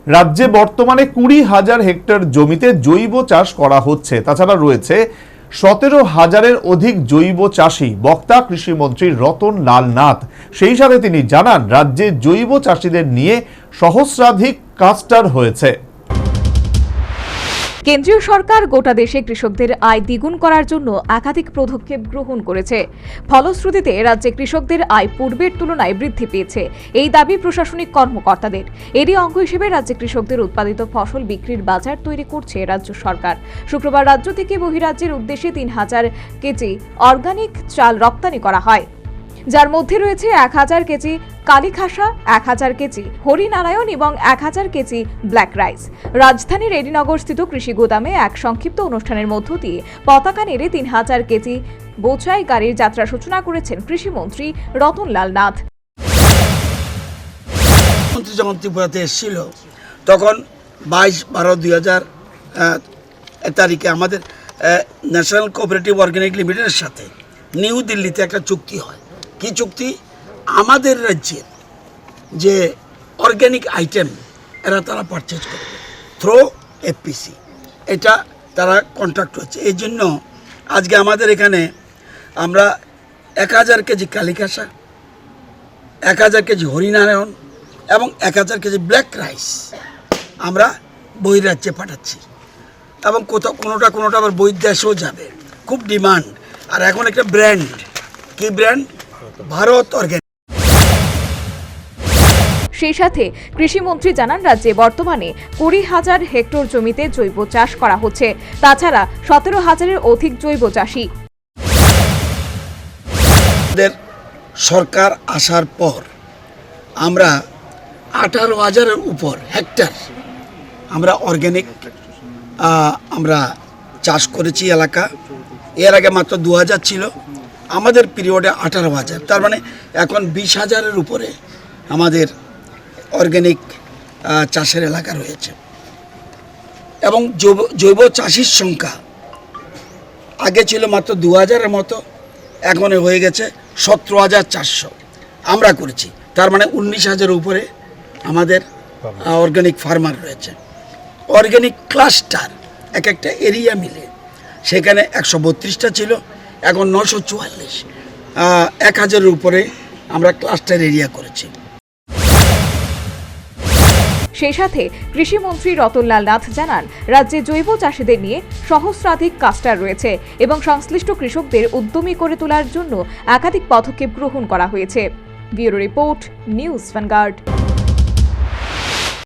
রাজ্যে বর্তমানে 20,000 হেক্টর জমিতে জৈব চাষ করা হচ্ছে। তাছাড়া রয়েছে 17,000-এর অধিক জৈব চাষী। বক্তা কৃষিমন্ত্রী রতন লাল নাথ। সেই সাথে তিনি জানান, রাজ্যে জৈব চাষীদের নিয়ে সহস্রাধিক ক্লাস্টার হয়েছে। কেন্দ্রীয় সরকার গোটা দেশে কৃষকদের আয় দ্বিগুণ করার জন্য একাধিক পদক্ষেপ গ্রহণ করেছে। ফলশ্রুতিতে রাজ্যে কৃষকদের আয় পূর্বের তুলনায় বৃদ্ধি পেয়েছে, এই দাবি প্রশাসনিক কর্মকর্তাদের। এরই অঙ্গ হিসেবে রাজ্যে কৃষকদের উৎপাদিত ফসল বিক্রির বাজার তৈরি করছে রাজ্য সরকার। শুক্রবার রাজ্য থেকে বহিরাজ্যের উদ্দেশ্যে 3,000 কেজি অর্গানিক চাল রপ্তানি করা হয়, যার মধ্যে রয়েছে 1,000 কেজি কালীখাসা, 1,000 কেজি হরিনারায়ণ এবং 1,000 কেজি ব্ল্যাক রাইস। রাজধানীর এডিনগর স্থিত কৃষি গোদামে এক সংক্ষিপ্ত অনুষ্ঠানের মধ্য দিয়ে পতাকা নেড়ে 3,000 কেজি বোঝাই গাড়ির যাত্রা সূচনা করেছেন কৃষিমন্ত্রী রতন লাল নাথ। মন্ত্রী যখন ত্রিপুরাতে এসেছিল তখন 22/12/2000 তারিখে আমাদের ন্যাশনাল কোঅপারেটিভ অর্গানিক লিমিটেডের সাথে নিউ দিল্লিতে একটা চুক্তি হয়। কি চুক্তি? আমাদের রাজ্যের যে অর্গ্যানিক আইটেম তারা পারচেজ করবে থ্রো এফপিসি, এটা তারা কন্ট্রাক্ট হচ্ছে। এই জন্য আজকে আমাদের এখানে আমরা 1,000 কেজি কালীখাসা, 1,000 কেজি হরিনারায়ণ এবং 1,000 কেজি ব্ল্যাক রাইস আমরা বহিরাজ্যে পাঠাচ্ছি এবং কোনোটা আবার বহির্দেশেও যাবে। খুব ডিমান্ড। আর এখন একটা ব্র্যান্ড, কি ব্র্যান্ড? ভারত অর্গানিক। সেই সাথে কৃষিমন্ত্রী জানান, রাজ্যে বর্তমানে 20,000 হেক্টর জমিতে জৈব চাষ করা হচ্ছে। তাছাড়া 17,000-এর অধিক জৈব চাষী। সরকার আসার পর আমরা 18,000-এর উপর হেক্টর আমরা অর্গানিক আমরা চাষ করেছি এলাকা। এর আগে মাত্র 2,000 ছিল, আমাদের পিরিয়ডে 18,000। তার মানে এখন 20,000-এর উপরে আমাদের অর্গানিক চাষের এলাকা রয়েছে এবং জৈব চাষির সংখ্যা আগে ছিল মাত্র 2,000-এর মতো, এখন হয়ে গেছে 17,400 আমরা করেছি। তার মানে 19,000-এর উপরে আমাদের অর্গানিক ফার্মার রয়েছে। অর্গানিক ক্লাস্টার এক একটা এরিয়া মিলে সেখানে 132টা ছিল, এখন 944। 1,000-এর উপরে আমরা ক্লাস্টার এরিয়া করেছি। সেই সাথে কৃষিমন্ত্রী রতনলাল নাথ জানান, রাজ্যে জৈব চাষীদের নিয়ে সহস্রাধিক ক্লাস্টার রয়েছে এবং সংশ্লিষ্ট কৃষকদের উদ্যমী করে তোলার জন্য একাধিক পদক্ষেপ গ্রহণ করা হয়েছে। Bureau report, news vanguard.